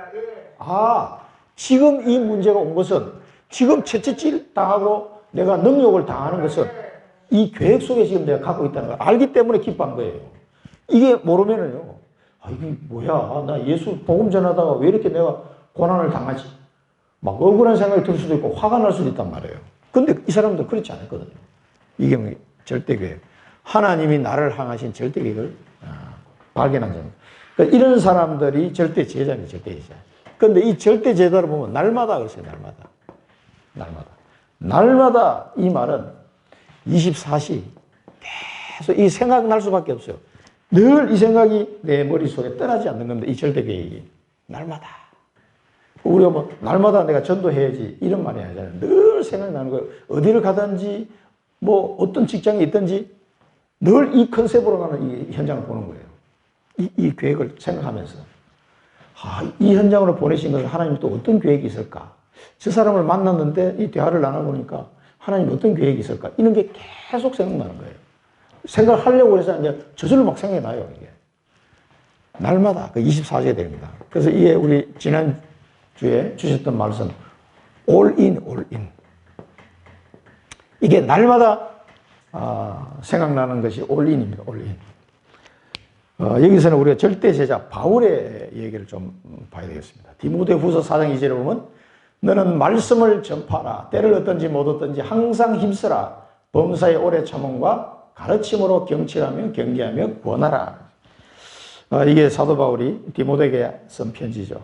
지금 이 문제가 온 것은, 지금 채찍질 당하고 내가 능욕을 당하는 것은 이 계획 속에 지금 내가 갖고 있다는 걸 알기 때문에 기뻐한 거예요. 이게 모르면은요, 이게 뭐야, 나 예수 복음 전하다가 왜 이렇게 내가 고난을 당하지? 막 억울한 생각이 들 수도 있고 화가 날 수도 있단 말이에요. 근데 이 사람들 그렇지 않았거든요. 이게 절대 계획. 하나님이 나를 향하신 절대 계획을 발견한 점입니다. 그러니까 이런 사람들이 절대 제자입니다, 절대 제자. 근데 이 절대 제자를 보면 날마다 그랬어요, 날마다. 날마다 이 말은 24시 계속 이 생각날 수밖에 없어요. 늘 이 생각이 내 머릿속에 떠나지 않는 겁니다. 이 절대 계획이. 날마다. 우리가 뭐 날마다 내가 전도해야지 이런 말이 아니잖아요. 늘 생각나는 거예요. 어디를 가든지 뭐 어떤 직장에 있든지 늘 이 컨셉으로 가는 이 현장을 보는 거예요. 이 계획을 생각하면서. 이 현장으로 보내신 것은 하나님이 또 어떤 계획이 있을까? 저 사람을 만났는데 이 대화를 나눠보니까 하나님 어떤 계획이 있을까? 이런 게 계속 생각나는 거예요. 생각하려고 해서 이제 저절로 막 생각이 나요, 이게. 날마다 24시가 됩니다. 그래서 이게 우리 지난주에 주셨던 말씀, all in, all in. 이게 날마다 생각나는 것이 all in입니다, all in. 여기서는 우리가 절대 제자 바울의 얘기를 좀 봐야 되겠습니다. 디모데후서 4장 2절에 보면 너는 말씀을 전파하라. 때를 얻든지 못 얻든지 항상 힘쓰라. 범사의 오래 참음과 가르침으로 경칠하며 경계하며 구원하라. 이게 사도 바울이 디모데에게 쓴 편지죠.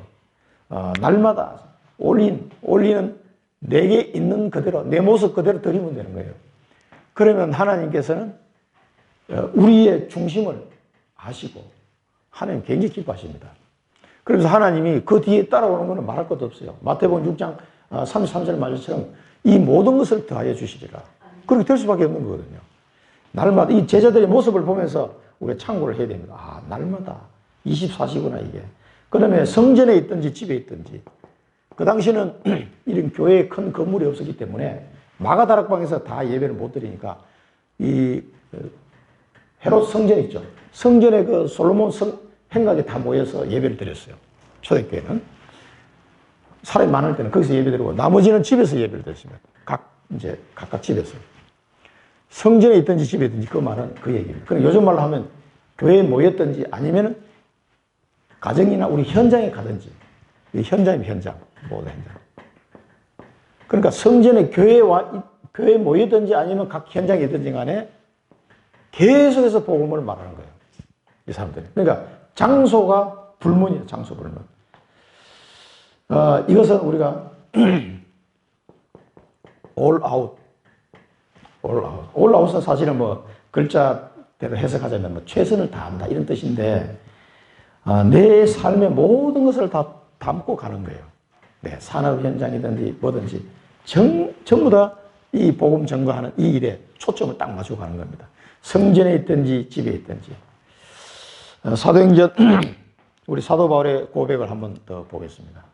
날마다 올리는 내게 있는 그대로 내 모습 그대로 드리면 되는 거예요. 그러면 하나님께서는 우리의 중심을 아시고 하나님 굉장히 기뻐하십니다. 그래서 하나님이 그 뒤에 따라오는 것은 말할 것도 없어요. 마태복음 6장 33절 말씀처럼 이 모든 것을 더하여 주시리라. 그렇게 될 수밖에 없는 거거든요. 날마다 이 제자들의 모습을 보면서 우리가 참고를 해야 됩니다. 날마다 24시구나 이게. 그다음에 성전에 있든지 집에 있든지 그 당시는 이런 교회에 큰 건물이 없었기 때문에 마가다락방에서 다 예배를 못 드리니까 이 헤롯 성전 있죠. 성전에 그 솔로몬 행각에 다 모여서 예배를 드렸어요. 초대교회는. 사람이 많을 때는 거기서 예배 드리고 나머지는 집에서 예배를 드렸습니다. 각각 집에서. 성전에 있든지 집에 있든지 그 말은 그 얘기입니다. 그럼 요즘 말로 하면 교회에 모였든지 아니면 가정이나 우리 현장에 가든지. 이 현장이면 현장. 모든 현장. 그러니까 성전에 교회에 모였든지 아니면 각 현장에 있든지 간에 계속해서 복음을 말하는 거예요. 이 사람들이. 그러니까 장소가 불문이에요. 장소 불문. 이것은 우리가 all out. all out은 사실은 뭐 글자대로 해석하자면 뭐 최선을 다한다 이런 뜻인데 내 삶의 모든 것을 다 담고 가는 거예요. 네, 산업 현장이든지 뭐든지 전부 다 이 복음 증거하는 이 일에 초점을 딱 맞추고 가는 겁니다. 성전에 있든지 집에 있든지. 사도행전 우리 사도 바울의 고백을 한번 더 보겠습니다.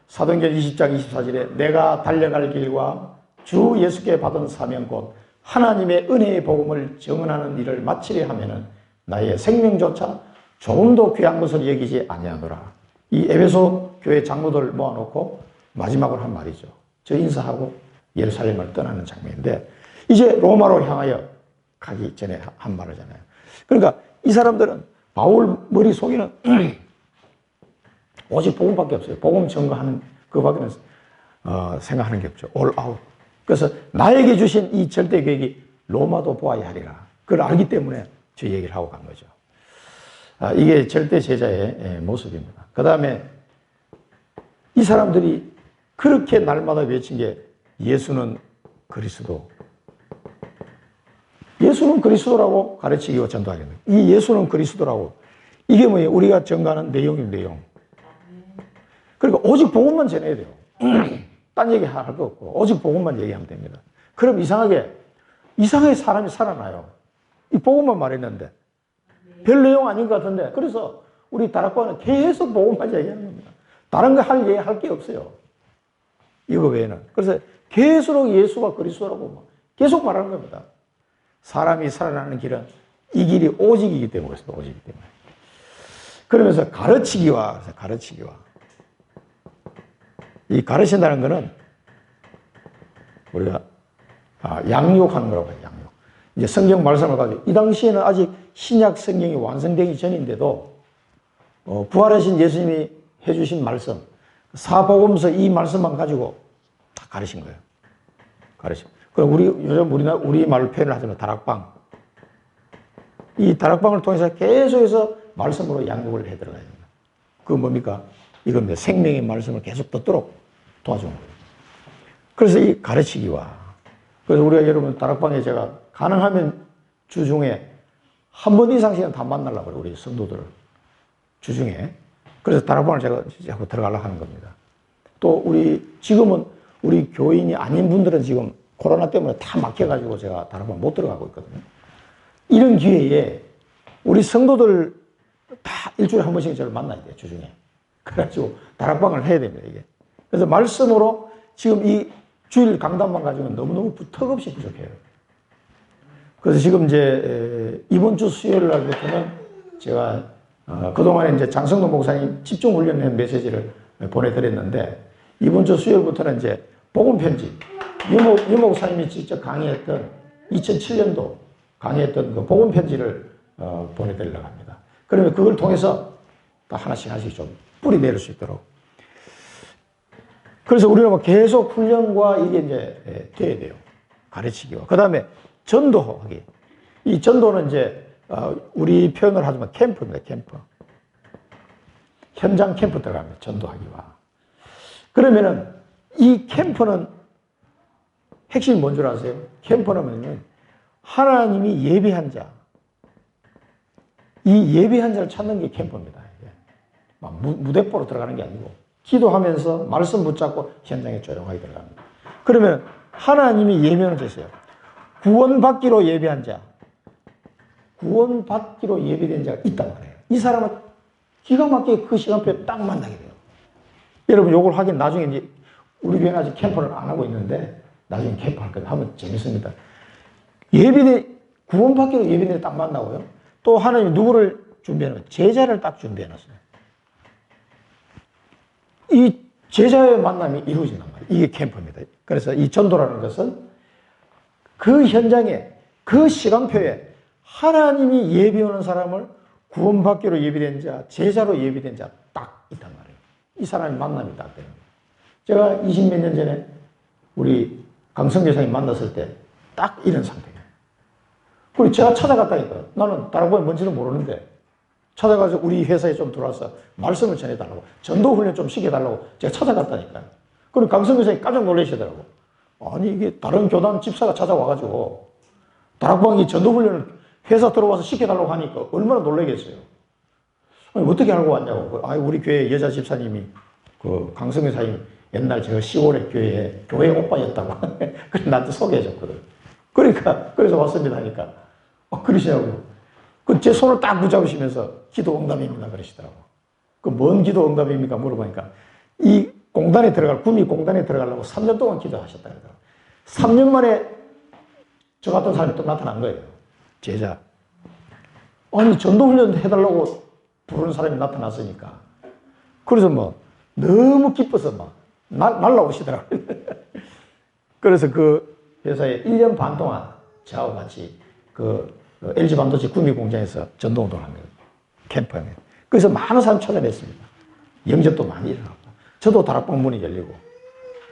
사도행전 20장 24절에 내가 달려갈 길과 주 예수께 받은 사명 곧 하나님의 은혜의 복음을 증언하는 일을 마치려 하면은 나의 생명조차 조금도 귀한 것을 여기지 아니하노라. 이 에베소 교회 장로들 모아놓고 마지막으로 한 말이죠. 저 인사하고 예루살렘을 떠나는 장면인데 이제 로마로 향하여 가기 전에 한 말이잖아요. 그러니까 이 사람들은 바울 머릿속에는 오직 복음밖에 없어요. 복음 증거하는 그밖에는 생각하는 게 없죠. all out. 그래서 나에게 주신 이 절대 계획이 로마도 보아야 하리라. 그걸 알기 때문에 저 얘기를 하고 간 거죠. 이게 절대 제자의 모습입니다. 그 다음에 이 사람들이 그렇게 날마다 외친 게 예수는 그리스도. 예수는 그리스도라고 가르치기와 전도하겠는 거예요. 이 예수는 그리스도라고. 이게 뭐예요? 우리가 증거하는 내용인 내용. 그러니까 오직 복음만 전해야 돼요. 딴 얘기 할 거 없고 오직 복음만 얘기하면 됩니다. 그럼 이상하게 사람이 살아나요. 이 복음만 말했는데 별 내용 아닌 것 같은데 그래서 우리 다락방은 계속 복음만 얘기하는 겁니다. 다른 거 할 게 없어요. 이거 외에는. 그래서 계속 예수가 그리스도라고 계속 말하는 겁니다. 사람이 살아나는 길은 이 길이 오직이기 때문에 그렇습니다. 오직이기 때문에. 그러면서 가르치기와 이 가르친다는 것은 우리가 양육하는 거라고 해요. 양육. 이제 성경 말씀을 가지고 이 당시에는 아직 신약 성경이 완성되기 전인데도 부활하신 예수님이 해주신 말씀 사복음서 이 말씀만 가지고 다 가르친 거예요. 가르쳐. 그럼 요즘 우리 말로 표현을 하자면 다락방. 이 다락방을 통해서 계속해서 말씀으로 양육을 해 들어가야 됩니다. 그건 뭡니까? 이건 생명의 말씀을 계속 듣도록 도와주는 거예요. 그래서 이 가르치기와 그래서 우리가 여러분 다락방에 제가 가능하면 주중에 한 번 이상씩은 다 만나려고 그래요. 우리 성도들을 주중에. 그래서 다락방을 제가 자꾸 들어가려고 하는 겁니다. 또 지금은 우리 교인이 아닌 분들은 지금 코로나 때문에 다 막혀가지고 제가 다락방 못 들어가고 있거든요. 이런 기회에 우리 성도들 다 일주일에 한 번씩 저를 만나야 돼요. 주중에. 그래가지고 다락방을 해야 됩니다. 이게. 그래서 말씀으로 지금 이 주일 강단만 가지고는 너무너무 턱없이 부족해요. 그래서 지금 이제 이번 주 수요일 날부터는 제가 그동안에 이제 장성동 목사님 집중훈련의 메시지를 보내드렸는데 이번 주 수요일부터는 이제 복음 편지 유 목사님이 직접 강의했던 2007년도 강의했던 그 복음 편지를 보내드리려고 합니다. 그러면 그걸 통해서 또 하나씩 좀 뿌리 내릴 수 있도록. 그래서 우리는 뭐 계속 훈련과 이게 이제 돼야 돼요. 가르치기와. 그 다음에 전도하기. 이 전도는 이제 우리 표현을 하자면 캠프입니다. 캠프. 현장 캠프 들어갑니다. 전도하기와. 그러면은 이 캠프는 핵심이 뭔 줄 아세요? 캠프는 뭐냐면 하나님이 예비한 자. 이 예비한 자를 찾는 게 캠프입니다. 막 무대포로 들어가는 게 아니고 기도하면서 말씀 붙잡고 현장에 조용하게 들어갑니다. 그러면 하나님이 예명을 주세요. 구원받기로 예비한 자. 구원받기로 예비된 자가 있단 말이에요. 이 사람은 기가 막히게 그 시간표에 딱 만나게 돼요. 여러분 요걸 하긴 나중에 이제 우리 교회는 아직 캠프를 안 하고 있는데 나중에 캠프 할 거예요. 하면 재밌습니다. 구원받기로 예비된 자 딱 만나고요. 또 하나님이 누구를 준비해놨어요? 제자를 딱 준비해놨어요. 이 제자의 만남이 이루어진단 말이에요. 이게 캠프입니다. 그래서 이 전도라는 것은 그 현장에, 그 시간표에 하나님이 예비하는 사람을 구원받기로 예비된 자, 제자로 예비된 자 딱 있단 말이에요. 이 사람의 만남이 딱 되는 거예요. 제가 20몇 년 전에 우리 강성교 사님 만났을 때 딱 이런 상태예요. 그리고 제가 찾아갔다니까요. 나는 다락방이 뭔지도 모르는데 찾아가서 우리 회사에 좀 들어와서 말씀을 전해달라고, 전도훈련 좀 시켜달라고 제가 찾아갔다니까요. 그리고 강성교 사님이 깜짝 놀라시더라고. 아니 이게 다른 교단 집사가 찾아와가지고 다락방이 전도훈련을 회사 들어와서 시켜달라고 하니까 얼마나 놀라겠어요. 아니 어떻게 알고 왔냐고. 우리 교회 여자 집사님이 그 강성교 사님 옛날 저 시골의 교회 오빠였다고. 그래서 나한테 소개해줬거든. 그러니까, 그래서 왔습니다 하니까, 그러시냐고. 제 손을 딱 붙잡으시면서 기도 응답입니다 그러시더라고. 그 뭔 기도 응답입니까? 물어보니까, 이 공단에 구미 공단에 들어가려고 3년 동안 기도하셨다 그러더라고. 3년 만에 저 같은 사람이 또 나타난 거예요. 제자. 아니, 전도훈련 해달라고 부르는 사람이 나타났으니까. 그래서 뭐, 너무 기뻐서 막, 날라오시더라고요. 그래서 그 회사에 1년 반 동안 저하고 같이 LG 반도체 구미 공장에서 전도운동을 합니다. 캠프에. 그래서 많은 사람 찾아냈습니다. 영접도 많이 일어나고. 저도 다락방 문이 열리고.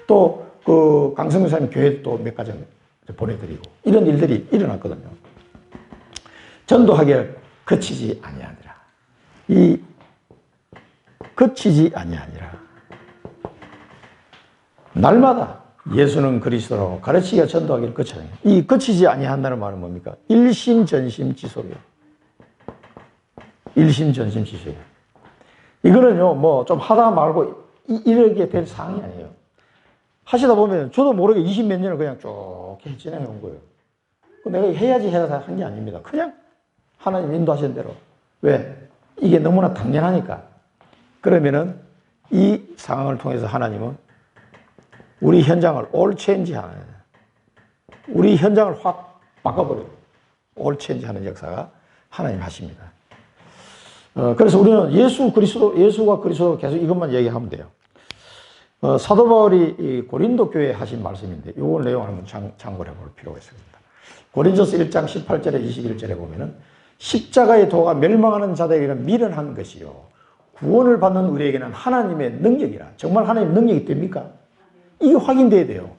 또 그 강성규 사님 교회도 몇 가정 보내드리고. 이런 일들이 일어났거든요. 전도하기를 그치지 아니하니라. 그치지 아니하니라. 날마다 예수는 그리스도로 가르치기가 전도하기를 그치지 아니하니라. 이 그치지 아니한다는 말은 뭡니까? 일심전심지속이에요. 일심전심지속이에요. 이거는요, 뭐 좀 하다 말고 이렇게 될 상황이 아니에요. 하시다 보면 저도 모르게 20 몇 년을 그냥 쭉 진행해 온 거예요. 내가 해야지 해서 한 게 아닙니다. 그냥 하나님 인도하신 대로. 왜? 이게 너무나 당연하니까. 그러면은 이 상황을 통해서 하나님은 우리 현장을 all change 하는, 우리 현장을 확 바꿔버려요. all change 하는 역사가 하나님 하십니다. 그래서 우리는 예수가 그리스도 계속 이것만 얘기하면 돼요. 사도 바울이 이 고린도 교회에 하신 말씀인데, 이 내용을 한번 참고를 해볼 필요가 있습니다. 고린도서 1장 18절에 21절에 보면은, 십자가의 도가 멸망하는 자들에게는 미련한 것이요, 구원을 받는 우리에게는 하나님의 능력이라. 정말 하나님 능력이 됩니까? 이게 확인돼야 돼요.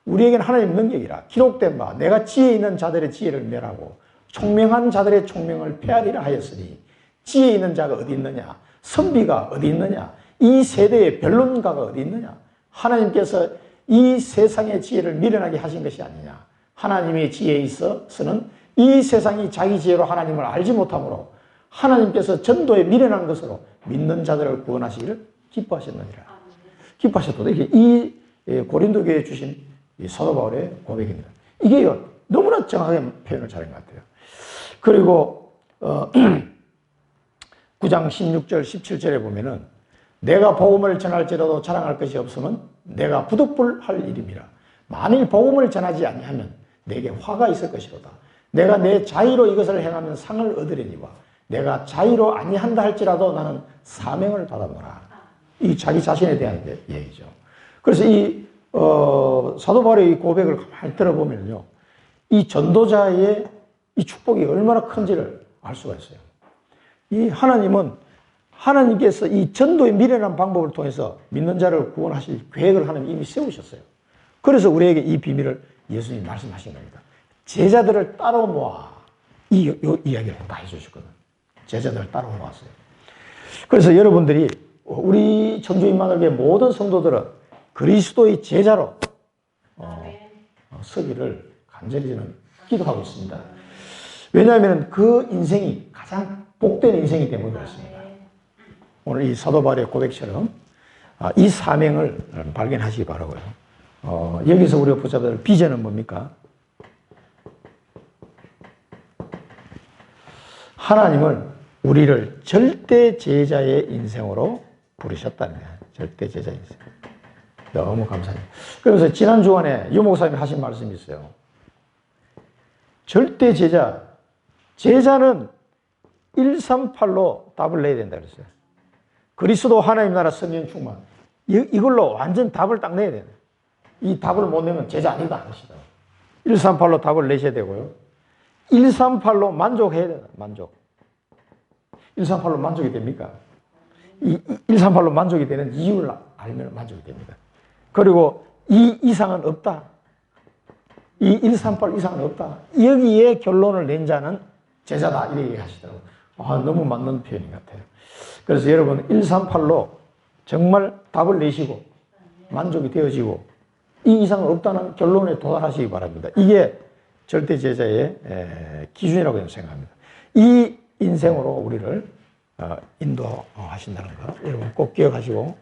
우리에게는 하나님 능력이라. 기록된 바, 내가 지혜 있는 자들의 지혜를 멸하고 총명한 자들의 총명을 폐하리라 하였으니, 지혜 있는 자가 어디 있느냐? 선비가 어디 있느냐? 이 세대의 변론가가 어디 있느냐? 하나님께서 이 세상의 지혜를 미련하게 하신 것이 아니냐? 하나님의 지혜에 있어서는 이 세상이 자기 지혜로 하나님을 알지 못하므로 하나님께서 전도에 미련한 것으로 믿는 자들을 구원하시기를 기뻐하셨느니라. 기뻐하셨다. 이게 이 고린도 교회에 주신 이 사도 바울의 고백입니다. 이게 너무나 정확하게 표현을 잘한 것 같아요. 그리고 9장 16절 17절에 보면은, 내가 복음을 전할지라도 자랑할 것이 없으면 내가 부득불할 일임이라. 만일 복음을 전하지 아니하면 내게 화가 있을 것이로다. 내가 내 자의로 이것을 행하면 상을 얻으려니와 내가 자의로 아니한다 할지라도 나는 사명을 받았노라. 이 자기 자신에 대한 얘기죠. 그래서 이 사도 바울의 이 고백을 가만히 들어보면요, 이 전도자의 이 축복이 얼마나 큰지를 알 수가 있어요. 이 하나님께서 이 전도의 미련한 방법을 통해서 믿는 자를 구원하실 계획을 하나님 이미 세우셨어요. 그래서 우리에게 이 비밀을 예수님이 말씀하신 겁니다. 제자들을 따로 모아. 이 이야기를 다 해주셨거든. 제자들을 따로 모았어요. 그래서 여러분들이, 우리 청주인만을교회 모든 성도들은 그리스도의 제자로 서기를 간절히 저는 기도하고 있습니다. 왜냐하면 그 인생이 가장 복된 인생이 때문에 그렇습니다. 오늘 이 사도 바울의 고백처럼 이 사명을 발견하시기 바라고요. 여기서 우리가 붙잡을 비전은 뭡니까? 하나님은 우리를 절대 제자의 인생으로 부르셨다는 거예요. 절대 제자 인생. 너무 감사해요. 그래서 지난 주간에 유 목사님이 하신 말씀이 있어요. 절대 제자는 138로 답을 내야 된다 그랬어요. 그리스도 하나님 나라 성령 충만. 이걸로 완전 답을 딱 내야 돼요. 이 답을 못 내면 제자 아니다 하시다. 138로 답을 내셔야 되고요. 138로 만족해야 돼요. 만족. 138로 만족이 됩니까? 138로 만족이 되는 이유를 알면 만족이 됩니다. 그리고 이 이상은 없다. 이 138 이상은 없다. 여기에 결론을 낸 자는 제자다. 이렇게 하시더라고요. 너무 맞는 표현인 것 같아요. 그래서 여러분 138로 정말 답을 내시고 만족이 되어지고 이 이상은 없다는 결론에 도달하시기 바랍니다. 이게 절대 제자의 기준이라고 저는 생각합니다. 이 인생으로 우리를 인도하신다는 거 여러분 꼭 기억하시고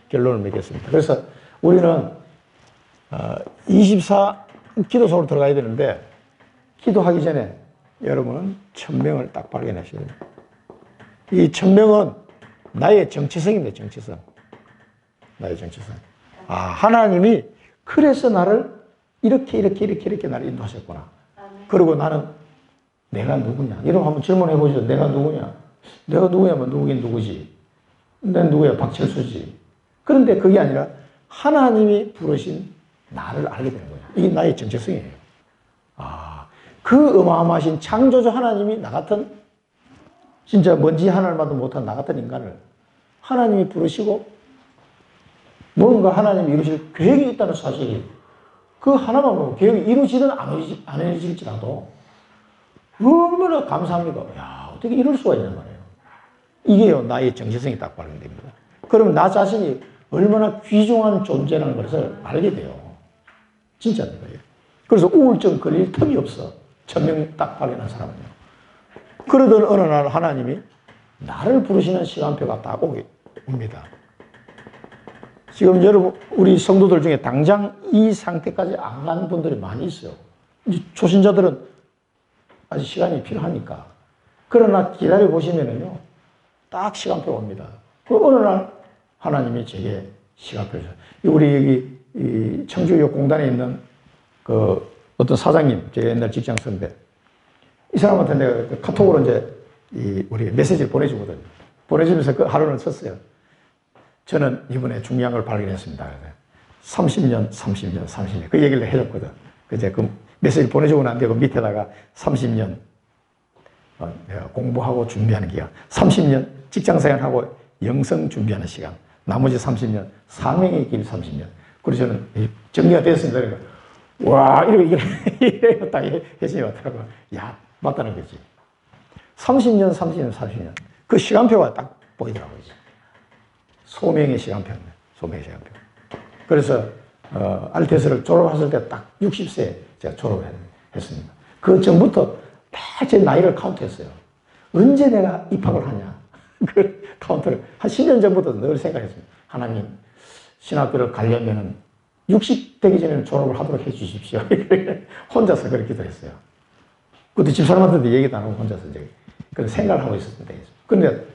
결론을 맺겠습니다. 그래서 우리는 24 기도 속으로 들어가야 되는데 기도하기 전에 여러분은 천명을 딱 발견하셔야 됩니다. 이 천명은 나의 정체성입니다. 정체성. 나의 정체성. 하나님이 그래서 나를 이렇게 나를 인도하셨구나. 그리고 나는 내가 누구냐. 이런 거 한번 질문해 보죠. 내가 누구냐. 내가 누구냐면 누구긴 누구지. 난 누구야? 박철수지. 그런데 그게 아니라 하나님이 부르신 나를 알게 되는 거야. 이게 나의 정체성이에요. 그 어마어마하신 창조주 하나님이 나 같은 진짜 먼지 하나만도 못한 나 같은 인간을 하나님이 부르시고 뭔가 하나님이 이루실 계획이 있다는 사실이 그 하나만 보고 계획이 이루어지든 안 이루어질지라도 얼마나 감사합니까? 야, 어떻게 이럴 수가 있냔 말이에요. 이게요, 나의 정체성이 딱 발견됩니다. 그러면 나 자신이 얼마나 귀중한 존재라는 것을 알게 돼요. 진짜 거예요. 그래서 우울증 걸릴 틈이 없어. 천명 딱 발견한 사람은요. 그러던 어느 날 하나님이 나를 부르시는 시간표가 딱 옵니다. 지금 여러분, 우리 성도들 중에 당장 이 상태까지 안 간 분들이 많이 있어요. 이제 초신자들은 아직 시간이 필요하니까. 그러나 기다려 보시면은요, 딱 시간표가 옵니다. 그 어느 날 하나님이 제게 시간표를 줬어요. 우리 여기 이 청주역 공단에 있는 그 어떤 사장님, 제 옛날 직장 선배. 이 사람한테 내가 카톡으로 이제 우리 메시지를 보내주거든요. 보내주면서 그 하루는 썼어요. 저는 이번에 중요한 걸 발견했습니다. 30년. 그 얘기를 해줬거든. 이제 그 메시지를 보내주고 난 뒤에 그 밑에다가 30년 내가 공부하고 준비하는 기간, 30년 직장생활하고 영성 준비하는 시간, 나머지 30년 사명의 길 30년. 그래서 저는 정리가 됐습니다. 그러니까 와, 이렇게 딱 해석이 왔더라고요. 야, 맞다는 거지. 30년. 그 시간표가 딱 보이더라고요. 소명의 시간표입니다. 소명의 시간표. 그래서, 알테스를 졸업했을 때 딱 60세에 제가 졸업을 했습니다. 그 전부터 다 제 나이를 카운트했어요. 언제 내가 입학을 하냐. 그 카운트를 한 10년 전부터 늘 생각했습니다. 하나님, 신학교를 가려면은 60 되기 전에는 졸업을 하도록 해 주십시오. 혼자서 그렇게 기도했어요. 그것도 집사람한테도 얘기도 안 하고 혼자서 이제 그런 생각을 하고 있었는데. 근데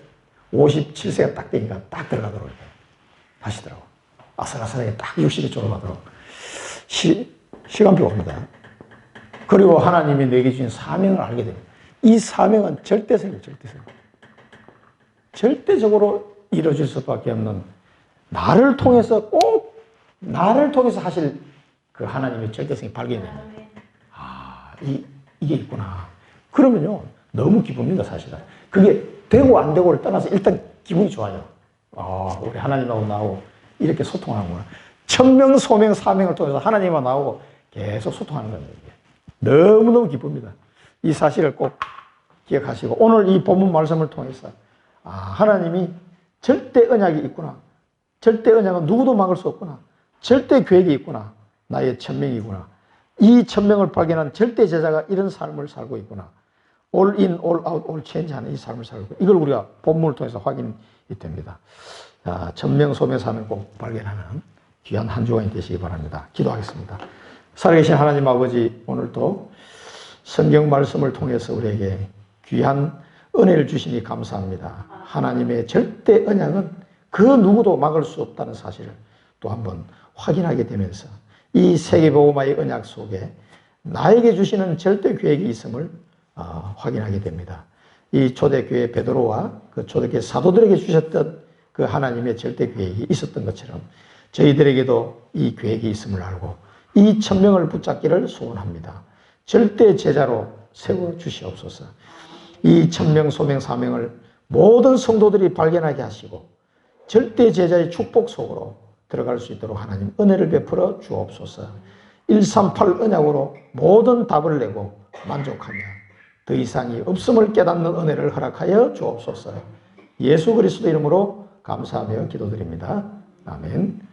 57세가 딱 되니까 딱 들어가도록 이렇게 하시더라고. 아슬아슬하게 딱 60에 졸업하도록. 시간표가 옵니다. 그리고 하나님이 내게 주신 사명을 알게 됩니다. 이 사명은 절대성이에요, 절대성. 절대적으로 이루어질 수밖에 없는 나를 통해서 하실 그 하나님의 절대성이 발견됩니다. 이게 있구나. 그러면요, 너무 기쁩니다, 사실은. 그게 되고 안 되고를 떠나서 일단 기분이 좋아요. 우리 하나님하고 나하고 이렇게 소통하는구나. 천명, 소명, 사명을 통해서 하나님하고 나하고 계속 소통하는 겁니다. 너무너무 기쁩니다. 이 사실을 꼭 기억하시고, 오늘 이 본문 말씀을 통해서, 하나님이 절대 언약이 있구나. 절대 언약은 누구도 막을 수 없구나. 절대 계획이 있구나. 나의 천명이구나. 이 천명을 발견한 절대 제자가 이런 삶을 살고 있구나. all in, all out, all change 하는 이 삶을 살고 있구나. 이걸 우리가 본문을 통해서 확인이 됩니다. 천명, 소명, 사명 꼭 발견하는 귀한 한 주간이 되시기 바랍니다. 기도하겠습니다. 살아계신 하나님 아버지, 오늘도 성경 말씀을 통해서 우리에게 귀한 은혜를 주시니 감사합니다. 하나님의 절대 언약은 그 누구도 막을 수 없다는 사실을 또 한번 확인하게 되면서 이 세계복음화의 언약 속에 나에게 주시는 절대 계획이 있음을 확인하게 됩니다. 이 초대교회 베드로와 그 초대교회 사도들에게 주셨던 그 하나님의 절대 계획이 있었던 것처럼 저희들에게도 이 계획이 있음을 알고 이 천명을 붙잡기를 소원합니다. 절대 제자로 세워주시옵소서. 이 천명, 소명, 사명을 모든 성도들이 발견하게 하시고 절대 제자의 축복 속으로 들어갈 수 있도록 하나님 은혜를 베풀어 주옵소서. 138 언약으로 모든 답을 내고 만족하며 더 이상이 없음을 깨닫는 은혜를 허락하여 주옵소서. 예수 그리스도 이름으로 감사하며 기도드립니다. 아멘.